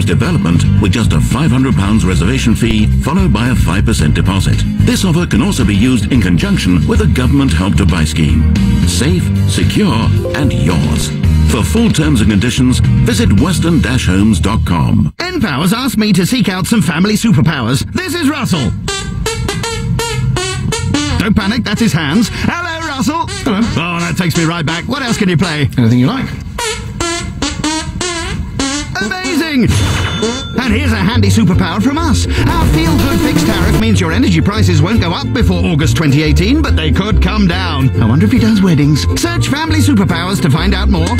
development with just a £500 reservation fee followed by a 5% deposit. This offer can also be used in conjunction with a government Help to Buy scheme. Safe, secure, and yours. For full terms and conditions, visit western-homes.com. N-Powers asked me to seek out some family superpowers. This is Russell. Don't panic, that's his hands. Hello, Russell. Hello. Oh, that takes me right back. What else can you play? Anything you like. Amazing! And here's a handy superpower from us. Our feel-good fixed tariff means your energy prices won't go up before August 2018, but they could come down. I wonder if he does weddings. Search family superpowers to find out more.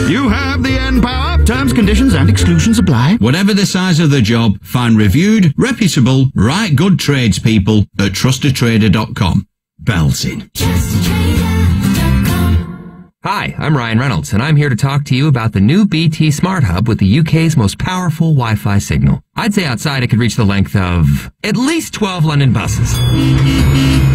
You have the N-Power. Terms, conditions, and exclusions apply. Whatever the size of the job, find reviewed, reputable, right good tradespeople at trustedtrader.com. Belting. Hi, I'm Ryan Reynolds, and I'm here to talk to you about the new BT Smart Hub with the UK's most powerful Wi-Fi signal. I'd say outside it could reach the length of at least 12 London buses.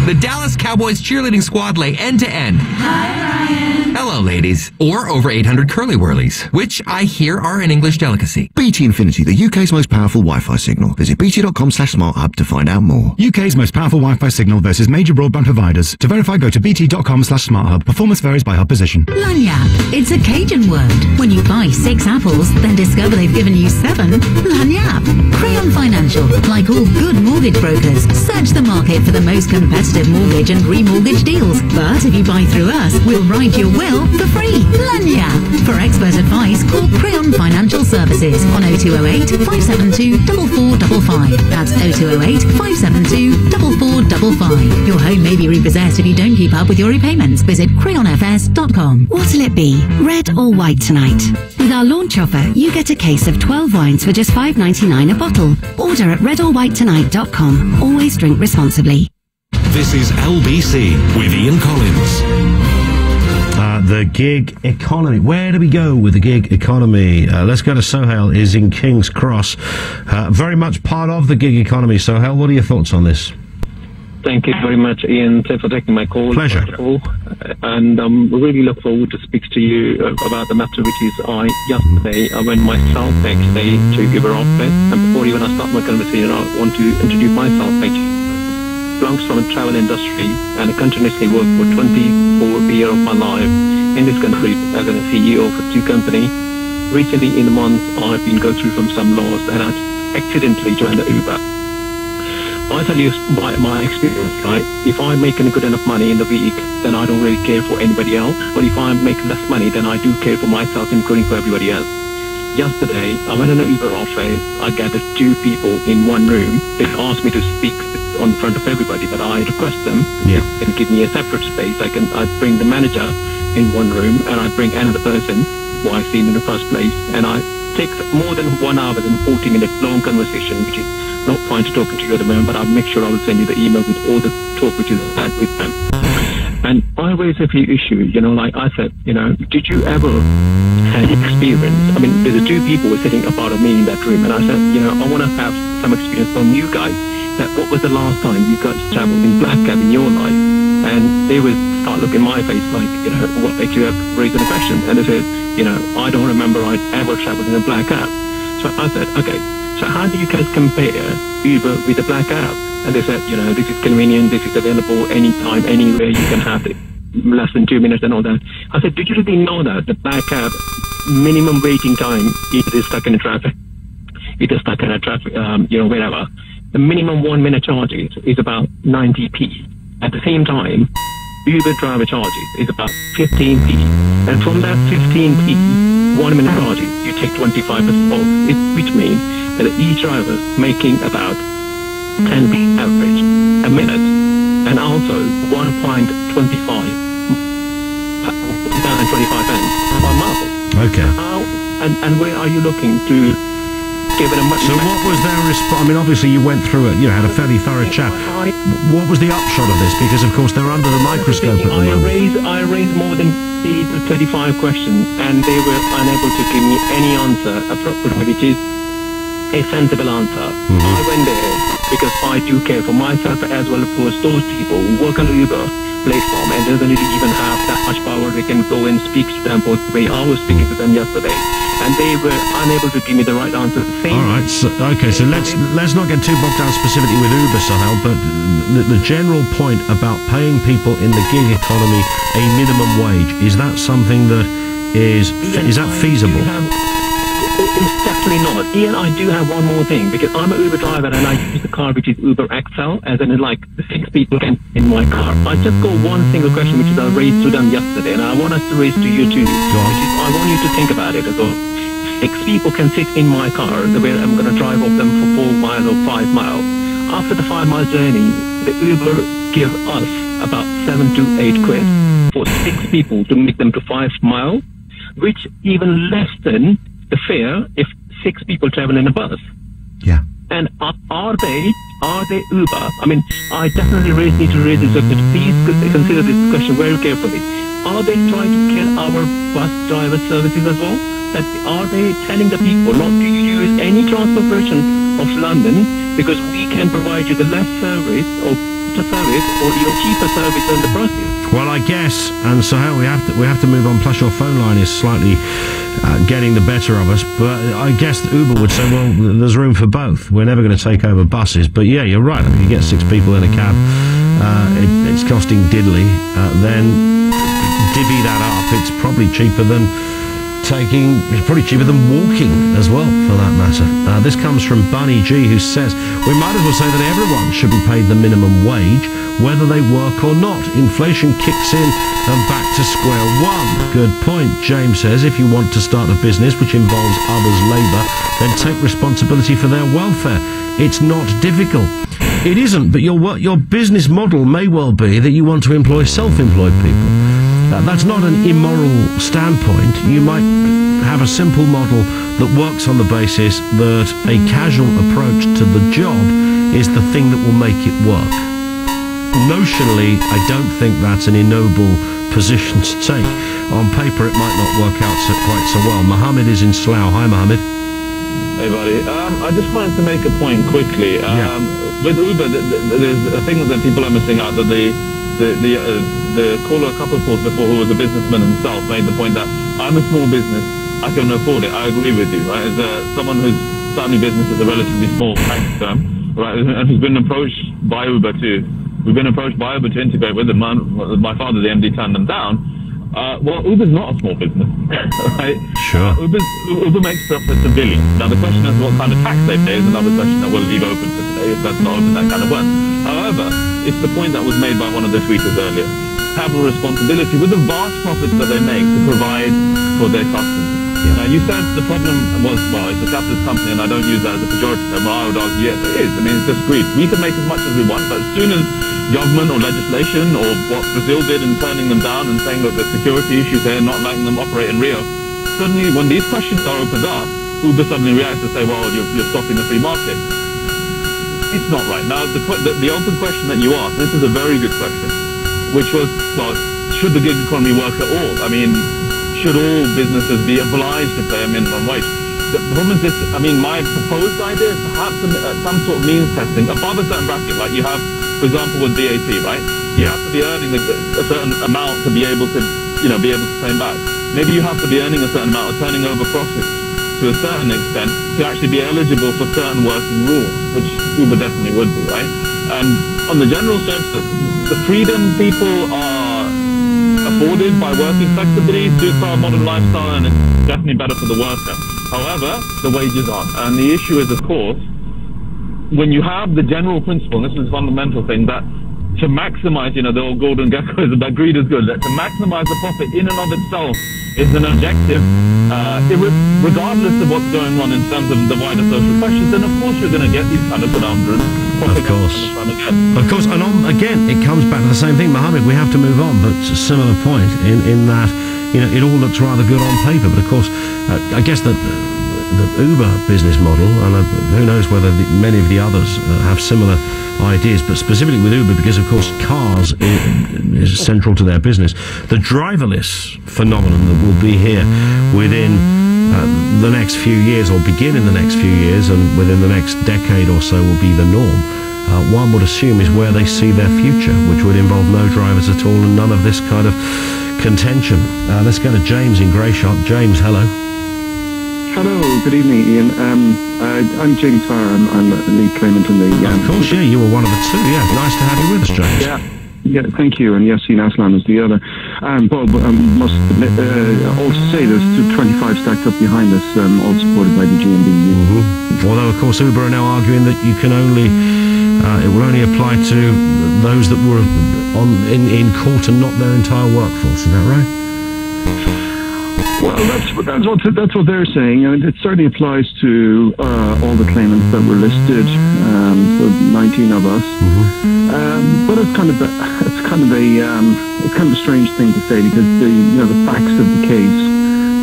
The Dallas Cowboys cheerleading squad lay end-to-end. Hi, Ryan. Hello, ladies. Or over 800 curly whirlies, which I hear are an English delicacy. BT Infinity, the UK's most powerful Wi-Fi signal. Visit bt.com/smarthub to find out more. UK's most powerful Wi-Fi signal versus major broadband providers. To verify, go to bt.com/smarthub. Performance varies by hub position. Lanyap. It's a Cajun word. When you buy 6 apples, then discover they've given you 7, Lanyap. Crayon Financial. Like all good mortgage brokers, search the market for the most competitive mortgage and remortgage deals. But if you buy through us, we'll write your will for free. Lanyap. For expert advice, call Crayon Financial Services on 0208 572 4455. That's 0208 572 4455. Your home may be repossessed if you don't keep up with your repayments. Visit crayonfs.com. What'll it be, red or white tonight? With our launch offer, you get a case of 12 wines for just $5.99 a bottle. Order at redorwhitetonight.com. Always drink responsibly. This is LBC with Ian Collins. The gig economy. Where do we go with the gig economy? Let's go to Sohail, is in King's Cross. Very much part of the gig economy. Sohail, what are your thoughts on this? Thank you very much, Ian. Thanks for taking my call. Pleasure. And really look forward to speak to you about the matter which is yesterday I went myself actually to give her office. And before even I start my conversation, I want to introduce myself actually. Belongs from the travel industry and I continuously worked for 24 years of my life in this country as a CEO for 2 companies. Recently in the month I've been going through from some laws and I accidentally joined the Uber. I tell you my experience, right? If I'm making good enough money in the week, then I don't really care for anybody else. But if I'm making less money, then I do care for myself, including for everybody else. Yesterday, I went in an Uber office. I gathered 2 people in one room. They asked me to speak on front of everybody, but I request them. Yeah. They can give me a separate space. I bring the manager in one room, and I bring another person who I've seen in the first place, and I take more than 1 hour and 40 minutes long conversation, which is not fine to talk to you at the moment, but I'll make sure I will send you the email with all the talk which is had with them. And I raised a few issues, like I said, did you ever have experience? I mean, there's 2 people were sitting apart of me in that room, and I said, I want to have some experience from you guys. That what was the last time you guys traveled in black cab in your life? And they would start looking in my face like, what makes you have raised a question? And they said, I don't remember I'd ever traveled in a black cab. So I said, okay. So how do you guys compare Uber with the black cab? And they said, this is convenient, this is available anytime, anywhere, you can have it less than 2 minutes and all that. I said, did you really know that the black cab minimum waiting time, it is stuck in the traffic, it is stuck in a traffic, wherever. The minimum 1 minute charges is about 90p. At the same time, Uber driver charges is about 15p. And from that 15p, 1 minute charges, you take 25% off, which means that each driver is making about 10p average a minute, and also 1.25 per mile. Okay. And where are you looking to give it a much? So what was their response? I mean, obviously you went through it, had a fairly thorough chat. What was the upshot of this? Because of course they're under the microscope at the moment. I raised more than 30 to 35 questions, and they were unable to give me any answer appropriate, which is a sensible answer. I went there because I do care for myself as well as for those people who work on Uber, platform and doesn't really even have that much power. They can go and speak to them both the way I was speaking to them yesterday, and they were unable to give me the right answer. All right, so let's not get too bogged down specifically with Uber, Sahel, but the general point about paying people in the gig economy a minimum wage, is that something that is that feasible? It's definitely not. Ian, I do have one more thing, because I'm an Uber driver and I use a car which is Uber XL, as in like the 6 people can in my car. I just got one single question which I raised to them yesterday, and I want us to raise to you too. I want you to think about it as well. 6 people can sit in my car, the way I'm going to drive off them for 4 miles or 5 miles. After the 5-mile journey, the Uber give us about 7 to 8 quid for 6 people to make them to 5 miles, which even less than the fare if 6 people travel in a bus. Yeah. And are they Uber? I mean, I definitely need to raise this, but please consider this question very carefully. Are they trying to kill our bus driver services as well? That are they telling the people not to use any transportation of London because we can provide you the less service or better service or even cheaper service than the prices? Well, I guess, and so we have to move on. Plus, your phone line is slightly getting the better of us. But I guess that Uber would say, well, there's room for both. We're never going to take over buses. But yeah, you're right. If you get 6 people in a cab, it's costing diddly. Then divvy that up. It's probably cheaper than walking as well, for that matter. This comes from Bunny G, who says, we might as well say that everyone should be paid the minimum wage, whether they work or not. Inflation kicks in and back to square one. Good point. James says, if you want to start a business which involves others' labour, then take responsibility for their welfare. It's not difficult. It isn't, but your business model may well be that you want to employ self-employed people. That's not an immoral standpoint. You might have a simple model that works on the basis that a casual approach to the job is the thing that will make it work. Notionally, I don't think that's an ignoble position to take. On paper, it might not work out quite so well. Mohammed is in Slough. Hi, Mohammed. Hey, buddy. I just wanted to make a point quickly. With Uber, there's a thing that people are missing out, that the caller a couple of calls before, who was a businessman himself, made the point that I'm a small business, I can afford it. I agree with you, right? As someone whose family business is a relatively small term, right, and who's been approached by Uber we've been approached by Uber to integrate with them. My father, the MD, turned them down. Well, Uber's not a small business, right? Sure. Uber makes profits a billion. Now, the question is what kind of tax they pay is another question that we'll leave open for today, if that's not open, that kind of work. However, it's the point that was made by one of the tweeters earlier. Have a responsibility with the vast profits that they make to provide for their customers. Yeah. Now, you said the problem was, well, it's a capitalist company, and I don't use that as a pejorative term. I would argue, yes, it is. I mean, it's just greed. We can make as much as we want, but as soon as government or legislation or what Brazil did in turning them down and saying, look, there's security issues there, not letting them operate in Rio, suddenly when these questions are opened up, Uber suddenly reacts to say, well, you're stopping the free market. It's not right. Now, the open question that you asked, this is a very good question, which was, well, should the gig economy work at all? I mean, should all businesses be obliged to pay a minimum wage? The problem is this, I mean, my proposed idea is perhaps some sort of means testing above a certain bracket, like you have, for example, with VAT, right? You have to be earning a certain amount to be able to, be able to claim back. Maybe you have to be earning a certain amount or turning over profits to a certain extent to actually be eligible for certain working rules, which Uber definitely would be, right? And on the general sense, the freedom people are afforded by working flexibly suits our modern lifestyle, and it's definitely better for the worker. However, the wages aren't. And the issue is, of course, when you have the general principle, and this is a fundamental thing, that to maximize, the old golden gecko is that greed is good, that to maximize the profit in and of itself is an objective, regardless of what's going on in terms of the wider social questions, then of course you're going to get these kind of conundrums. Of course, and again, it comes back to the same thing, Mohammed. We have to move on, but it's a similar point in that, it all looks rather good on paper, but of course, I guess that the Uber business model, and who knows whether many of the others have similar ideas, but specifically with Uber, because of course cars is central to their business. The driverless phenomenon that will be here within the next few years, or begin in the next few years, and within the next decade or so will be the norm. one would assume is where they see their future, which would involve no drivers at all and none of this kind of contention. Let's go to James in Greyshot. James, hello. Hello, good evening, Ian. I'm James Farr. I'm the lead claimant in the... of course, yeah, you were one of the two. Yeah, nice to have you with us, James. Yeah, thank you. And Yassine Aslam is the other. Bob, must admit, also say there's 25 stacked up behind us, all supported by the GMB. Although, of course, Uber are now arguing that you can only... it will only apply to those that were in court and not their entire workforce. Is that right? Well, that's what they're saying. I mean, it certainly applies to all the claimants that were listed, so 19 of us. But it's kind of a strange thing to say, because the facts of the case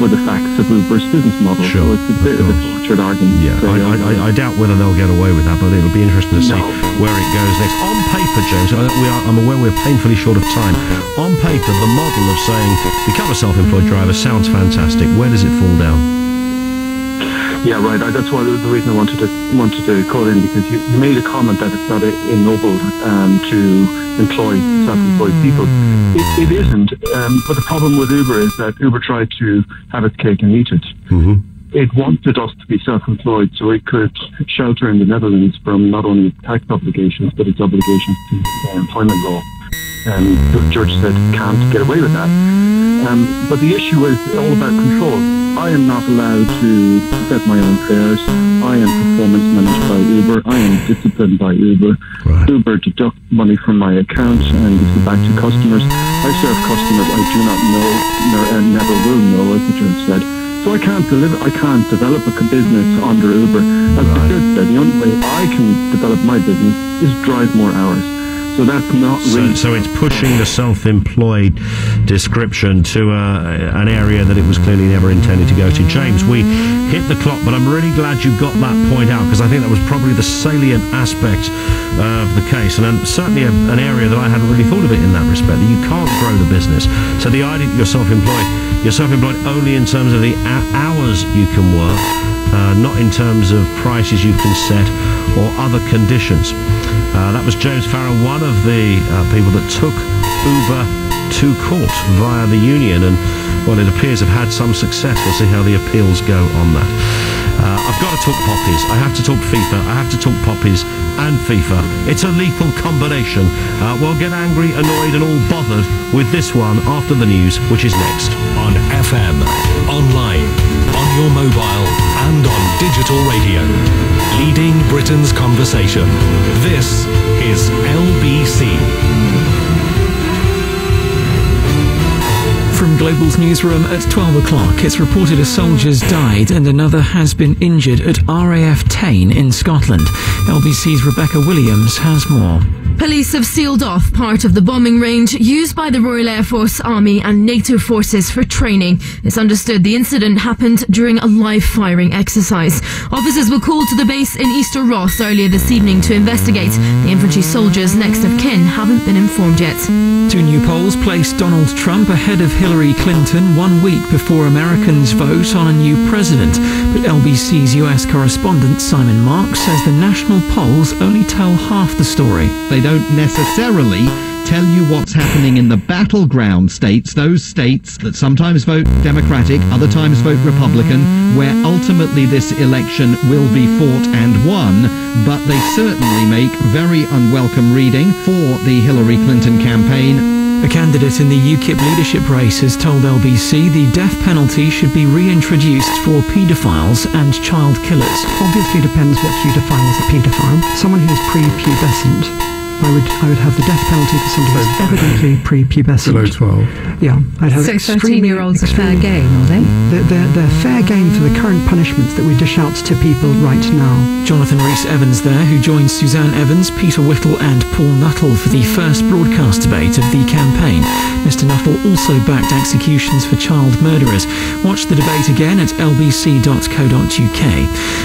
were the facts of Uber's business model. Sure, so it's a bit of a tortured argument. Yeah, I doubt whether they'll get away with that, but it'll be interesting to see where it goes next. On paper, James, I'm aware we're painfully short of time. On paper, the model of saying become a self-employed driver sounds fantastic. Where does it fall down? Yeah, right. That's why the reason I wanted to call in, because you made a comment that it's not ignoble to employ self-employed people. It isn't. But the problem with Uber is that Uber tried to have its cake and eat it. It wanted us to be self-employed so it could shelter in the Netherlands from not only its tax obligations but its obligations to employment law. And the judge said can't get away with that. But the issue is all about control. I am not allowed to set my own fares. I am performance managed by Uber. I am disciplined by Uber. Uber deduct money from my account and gives it back to customers. I serve customers I do not know, and never will know, as the judge said. So I can't develop a business under Uber. As the judge said, the only way I can develop my business is drive more hours. So that's not really... So it's pushing the self-employed description to an area that it was clearly never intended to go to. James, we hit the clock, but I'm really glad you got that point out, because I think that was probably the salient aspect of the case, and certainly an area that I hadn't really thought of it in that respect, that you can't grow the business. So the idea that you're self-employed only in terms of the hours you can work, not in terms of prices you can set or other conditions. That was James Farrow, one of the people that took Uber to court via the union, and well, it appears have had some success. We'll see how the appeals go on that. I've got to talk poppies. I have to talk FIFA. I have to talk poppies and FIFA. It's a lethal combination. We'll get angry, annoyed and all bothered with this one after the news, which is next. On FM, online, on your mobile and on digital radio. Leading Britain's conversation. This is LBC. From Global's newsroom at 12 o'clock, it's reported a soldier's died and another has been injured at RAF Tain in Scotland. LBC's Rebecca Williams has more. Police have sealed off part of the bombing range used by the Royal Air Force, Army and NATO forces for training. It's understood the incident happened during a live firing exercise. Officers were called to the base in Easter Ross earlier this evening to investigate. The infantry soldiers' next of kin haven't been informed yet. Two new polls place Donald Trump ahead of Hillary Clinton 1 week before Americans vote on a new president. But LBC's US correspondent Simon Mark says the national polls only tell half the story. They don't necessarily tell you what's happening in the battleground states, those states that sometimes vote Democratic, other times vote Republican, where ultimately this election will be fought and won, but they certainly make very unwelcome reading for the Hillary Clinton campaign. A candidate in the UKIP leadership race has told LBC the death penalty should be reintroduced for paedophiles and child killers. Obviously depends what you define as a paedophile. Someone who's pre-pubescent, I would have the death penalty for somebody who's evidently pre-pubescent. Below 12. Yeah, I'd have so 13-year-olds are fair game, are they? They're fair game for the current punishments that we dish out to people right now. Jonathan Rhys-Evans there, who joins Suzanne Evans, Peter Whittle and Paul Nuttall for the first broadcast debate of the campaign. Mr Nuttall also backed executions for child murderers. Watch the debate again at lbc.co.uk.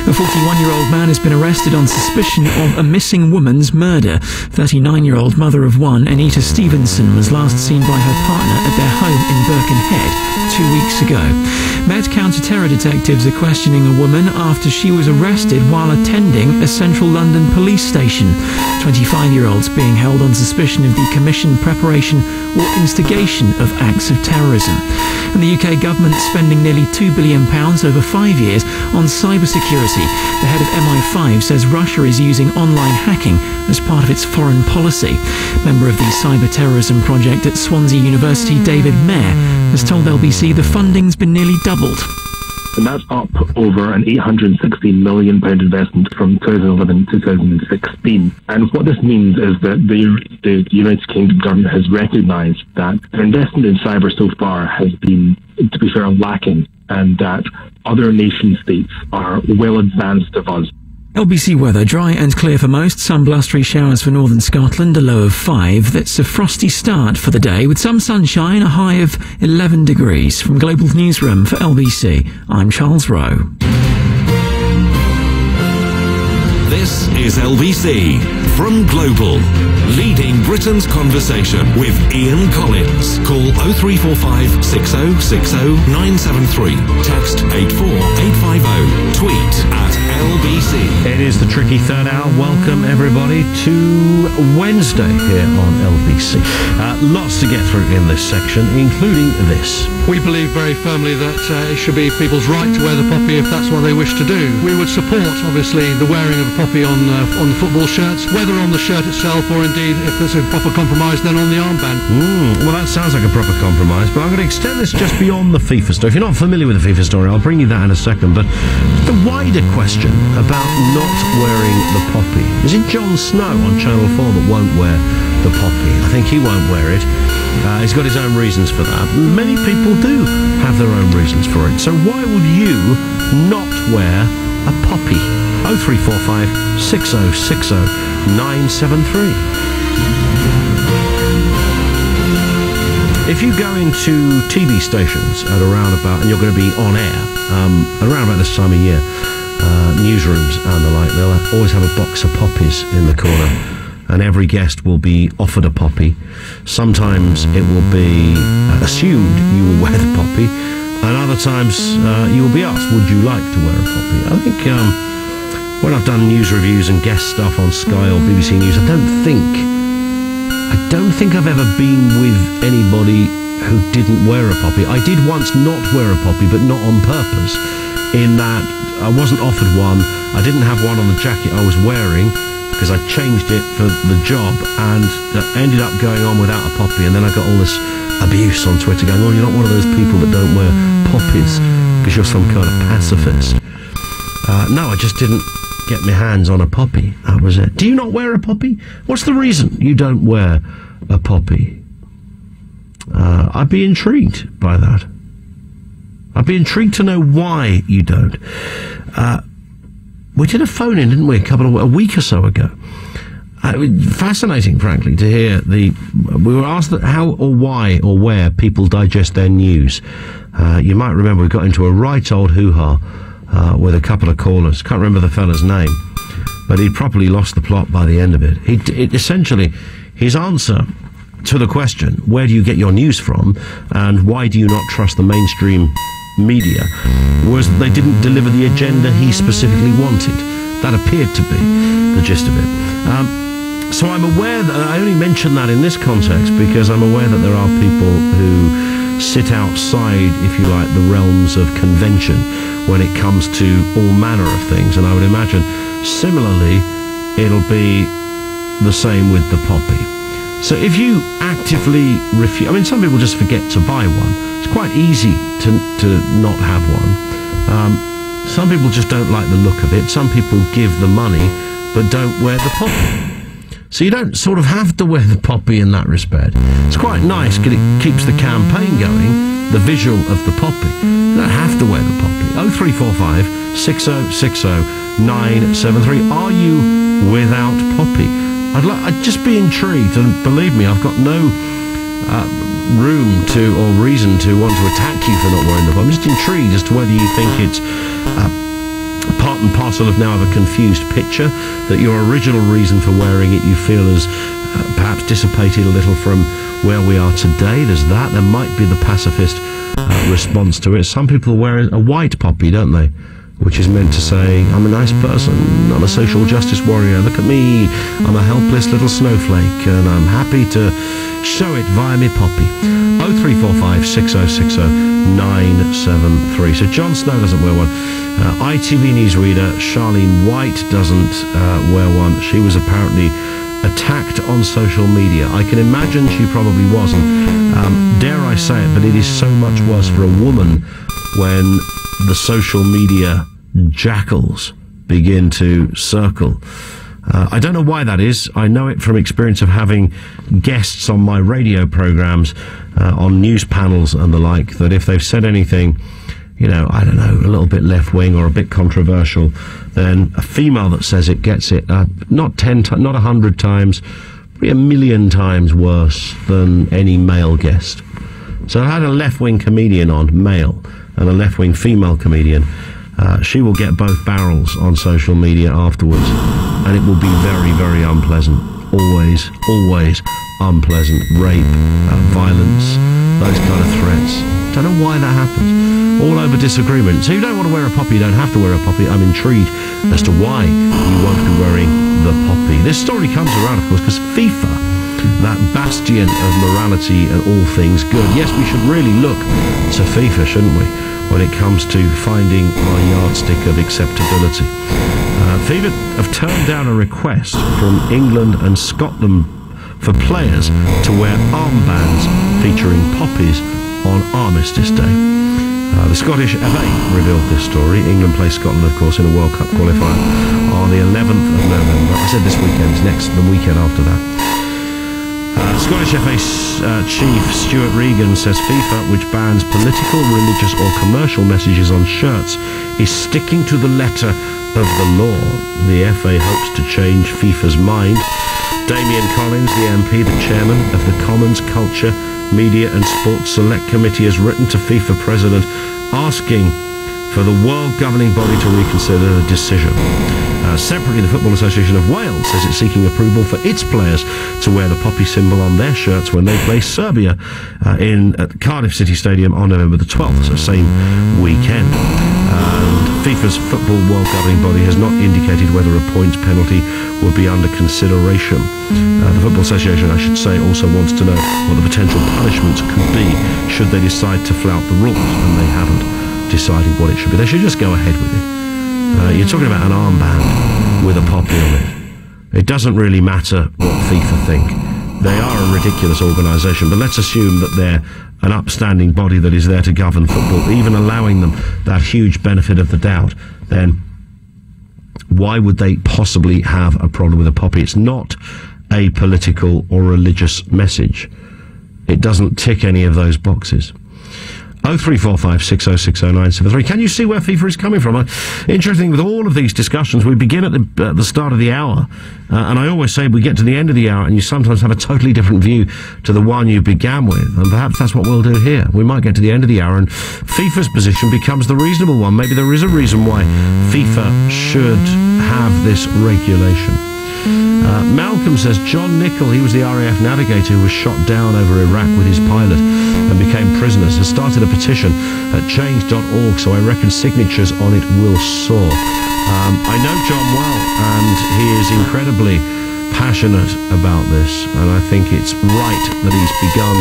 A 41-year-old man has been arrested on suspicion of a missing woman's murder. 39-year-old mother of one, Anita Stevenson, was last seen by her partner at their home in Birkenhead 2 weeks ago. Met counter-terror detectives are questioning a woman after she was arrested while attending a central London police station. 25-year-olds being held on suspicion of the commission, preparation or instigation of acts of terrorism. And the UK government spending nearly £2 billion over 5 years on cybersecurity. The head of MI5 says Russia is using online hacking as part of its foreign policy. Member of the cyber terrorism project at Swansea University, David Mayer, has told LBC the funding's been nearly doubled. And that's up over an £860 million investment from 2011 to 2016. And what this means is that the United Kingdom government has recognised that their investment in cyber so far has been, to be fair, lacking, and that other nation states are well advanced of us. LBC weather, dry and clear for most, some blustery showers for northern Scotland, a low of 5. That's a frosty start for the day, with some sunshine, a high of 11 degrees. From Global Newsroom for LBC, I'm Charles Rowe. This is LBC from Global, leading Britain's conversation with Ian Collins. Call 0345 6060 973. Text 84850. Tweet at LBC. It is the tricky third hour. Welcome everybody to Wednesday here on LBC. Lots to get through in this section, including this. We believe very firmly that it should be people's right to wear the poppy if that's what they wish to do. We would support, obviously, the wearing of a poppy on the football shirts, whether on the shirt itself or indeed, if there's a proper compromise, then on the armband. Well, that sounds like a proper compromise, but I'm going to extend this just beyond the FIFA story. If you're not familiar with the FIFA story, I'll bring you that in a second, but the wider question about not wearing the poppy. Is it Jon Snow on Channel 4 that won't wear the poppy? I think he won't wear it. He's got his own reasons for that. Many people do have their own reasons for it. So why would you not wear a poppy? 0345 6060 973. If you go into TV stations at around about, and you're going to be on air around about this time of year, newsrooms and the like, they'll always have a box of poppies in the corner, and every guest will be offered a poppy. Sometimes it will be assumed you will wear the poppy, and other times you will be asked, would you like to wear a poppy? I think when I've done news reviews and guest stuff on Sky or BBC News, I don't think I've ever been with anybody who didn't wear a poppy. I did once not wear a poppy, but not on purpose, in that I wasn't offered one. I didn't have one on the jacket I was wearing because I changed it for the job, and ended up going on without a poppy. And then I got all this abuse on Twitter going, oh, you're not one of those people that don't wear poppies because you're some kind of pacifist. No, I just didn't get my hands on a poppy. That was it. Do you not wear a poppy? What's the reason you don't wear a poppy? I'd be intrigued by that. I'd be intrigued to know why you don't. We did a phone-in, didn't we, a week or so ago. Fascinating, frankly, to hear we were asked how or why or where people digest their news. You might remember we got into a right old hoo-ha with a couple of callers. Can't remember the fella's name, but he'd properly lost the plot by the end of it. Essentially, his answer to the question, where do you get your news from, and why do you not trust the mainstream media, was they didn't deliver the agenda he specifically wanted. That appeared to be the gist of it. So I'm aware that I only mention that in this context because I'm aware that there are people who sit outside, if you like, the realms of convention when it comes to all manner of things, and I would imagine similarly it'll be the same with the poppy. So if you actively refuse, I mean, some people just forget to buy one. It's quite easy to not have one. Some people just don't like the look of it. Some people give the money but don't wear the poppy. So you don't sort of have to wear the poppy in that respect. It's quite nice because it keeps the campaign going, the visual of the poppy. You don't have to wear the poppy. 0345 6060 973. Are you without poppy? I'd just be intrigued, and believe me, I've got no room to or reason to want to attack you for not wearing the poppy. I'm just intrigued as to whether you think it's part and parcel of now of a confused picture, that your original reason for wearing it you feel has perhaps dissipated a little from where we are today. There's that. There might be the pacifist response to it. Some people wear a white poppy, don't they? Which is meant to say, I'm a nice person, I'm a social justice warrior, look at me, I'm a helpless little snowflake, and I'm happy to show it via me poppy. 0345 6060 973. So Jon Snow doesn't wear one. ITV newsreader Charlene White doesn't wear one. She was apparently attacked on social media. I can imagine she probably wasn't. Dare I say it, but it is so much worse for a woman when the social media jackals begin to circle. I don't know why that is. I know it from experience of having guests on my radio programs, on news panels and the like, that if they've said anything, you know, I don't know, a little bit left-wing or a bit controversial, then a female that says it gets it not 100 times, probably 1,000,000 times worse than any male guest. So I had a left-wing comedian on, male, and a left-wing female comedian. She will get both barrels on social media afterwards, and it will be very, very unpleasant. Always, always unpleasant. Rape, violence, those kind of threats. Don't know why that happens. All over disagreement. So you don't want to wear a poppy, you don't have to wear a poppy. I'm intrigued as to why you won't be wearing the poppy. This story comes around, of course, because FIFA, that bastion of morality and all things good. Yes, we should really look to FIFA, shouldn't we, when it comes to finding our yardstick of acceptability. FIFA have turned down a request from England and Scotland for players to wear armbands featuring poppies on Armistice Day. The Scottish FA revealed this story. England plays Scotland, of course, in a World Cup qualifier on the 11th of November. I said this weekend, it's next, the weekend after that. Scottish FA Chief Stuart Regan says FIFA, which bans political, religious or commercial messages on shirts, is sticking to the letter of the law. The FA hopes to change FIFA's mind. Damien Collins, the MP, the chairman of the Commons Culture, Media and Sports Select Committee, has written to FIFA President asking for the world governing body to reconsider the decision. Separately, the Football Association of Wales says it's seeking approval for its players to wear the poppy symbol on their shirts when they play Serbia at Cardiff City Stadium on November the 12th, so same weekend. FIFA's Football World Governing Body has not indicated whether a points penalty would be under consideration. The Football Association, I should say, also wants to know what the potential punishments could be should they decide to flout the rules, and they haven't decided what it should be. They should just go ahead with it. You're talking about an armband with a poppy on it. It doesn't really matter what FIFA think. They are a ridiculous organisation, but let's assume that they're an upstanding body that is there to govern football, even allowing them that huge benefit of the doubt. Then why would they possibly have a problem with a poppy? It's not a political or religious message. It doesn't tick any of those boxes. 0345 6060 973. Can you see where FIFA is coming from? Interesting, with all of these discussions, we begin at the start of the hour, and I always say we get to the end of the hour and you sometimes have a totally different view to the one you began with, and perhaps that's what we'll do here. We might get to the end of the hour and FIFA's position becomes the reasonable one. Maybe there is a reason why FIFA should have this regulation. Malcolm says John Nichol, he was the RAF navigator who was shot down over Iraq with his pilot and became prisoners, has started a petition at change.org, so I reckon signatures on it will soar. I know John well, and he is incredibly passionate about this, and I think it's right that he's begun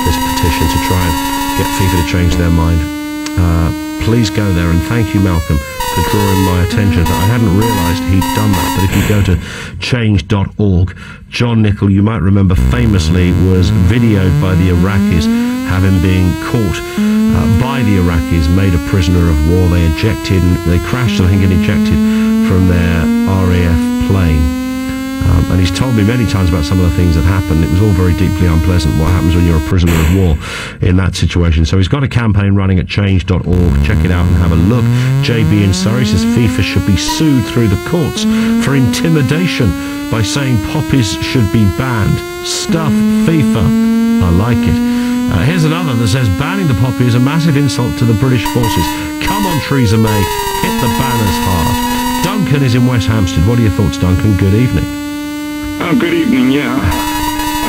this petition to try and get FIFA to change their mind. Please go there, and thank you, Malcolm, for drawing my attention. I hadn't realised he'd done that, but if you go to change.org, John Nichol, you might remember famously, was videoed by the Iraqis, having been caught by the Iraqis, made a prisoner of war. They ejected, they crashed, I think, and ejected from their RAF plane. And he's told me many times about some of the things that happened. It was all very deeply unpleasant, what happens when you're a prisoner of war in that situation. So he's got a campaign running at change.org. Check it out and have a look. JB in Surrey says FIFA should be sued through the courts for intimidation by saying poppies should be banned. Stuff FIFA. I like it. Here's another that says banning the poppy is a massive insult to the British forces. Come on, Theresa May, hit the banners hard. Duncan is in West Hampstead. What are your thoughts, Duncan? Good evening. Oh, good evening, yeah.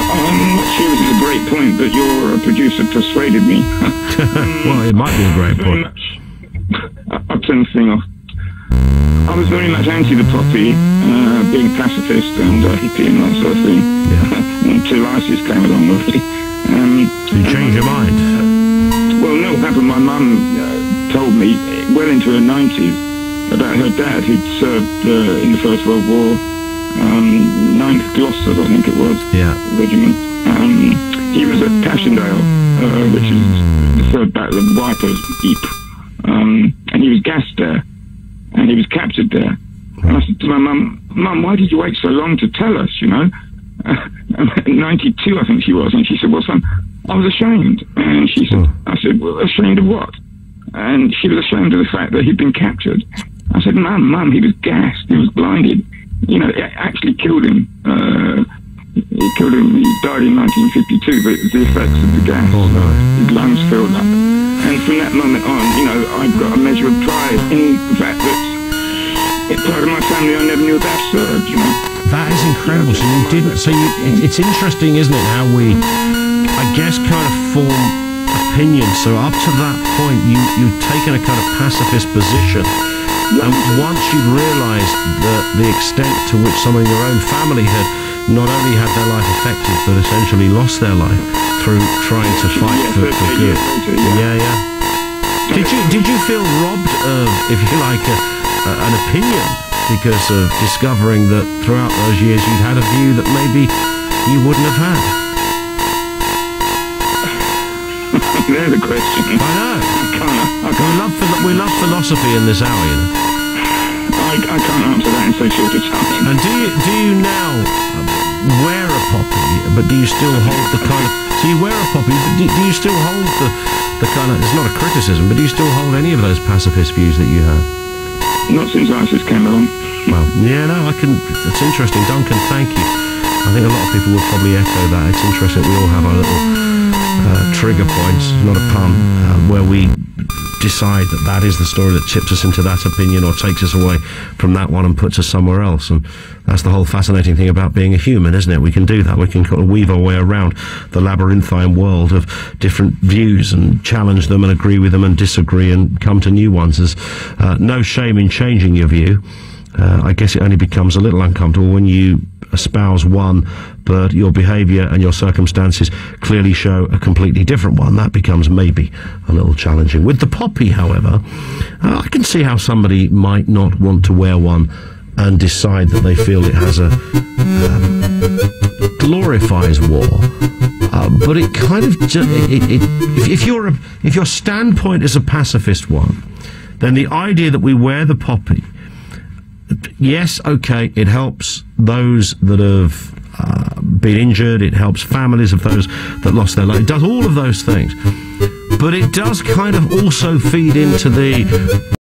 I'm not sure this is a great point, but your producer persuaded me. Well, it might be a great point. I'll turn the thing off. I was very much anti the poppy, being pacifist and hippie and that sort of thing. Yeah. Until ISIS came along, really. You changed your mind? Well, no, what happened, my mum told me, well into her 90s, about her dad who'd served in the First World War, 9th Gloucester, I think it was, regiment. He was at Passchendaele, which is the third battle of Wipers, Ypres, and he was gassed there, and he was captured there. And I said to my mum, why did you wait so long to tell us, you know? 92, I think she was, and she said, well, son, I was ashamed. And she said, I said, well, ashamed of what? And she was ashamed of the fact that he'd been captured. I said, Mum, he was gassed, he was blinded. You know, it actually killed him. It killed him, he died in 1952, but it was the effects of the gas. His lungs filled up. And from that moment on, you know, I've got a measure of pride in the fact that part of my family I never knew about served, you know. That is incredible. So you didn't. So it's interesting, isn't it? How we, I guess, kind of form opinions. So up to that point, you'd taken a kind of pacifist position, and once you'd realised the extent to which some of your own family had not only had their life affected, but essentially lost their life through trying to fight for good. Did you feel robbed of, if you like, an opinion because of discovering that throughout those years you'd had a view that maybe you wouldn't have had? There's a question. I know. We love philosophy in this hour, you know. I can't answer that in so short a time. And do you now wear a poppy, but do you still hold the kind of... So you wear a poppy, but do you still hold the kind of... It's not a criticism, but do you still hold any of those pacifist views that you had? Not since ISIS came along. Well, yeah, no, it's interesting. Duncan, thank you. I think a lot of people would probably echo that. It's interesting that we all have our little trigger points, not a pun, where we decide that is the story that tips us into that opinion or takes us away from that one and puts us somewhere else. And that's the whole fascinating thing about being a human, isn't it? We can do that. We can kind of weave our way around the labyrinthine world of different views and challenge them and agree with them and disagree and come to new ones. There's no shame in changing your view. I guess it only becomes a little uncomfortable when you espouse one, but your behaviour and your circumstances clearly show a completely different one. That becomes maybe a little challenging. With the poppy, however, I can see how somebody might not want to wear one and decide that they feel it has a glorifies war. But it kind of if your standpoint is a pacifist one, then the idea that we wear the poppy, yes, okay, it helps those that have been injured, it helps families of those that lost their life, it does all of those things, but it does kind of also feed into the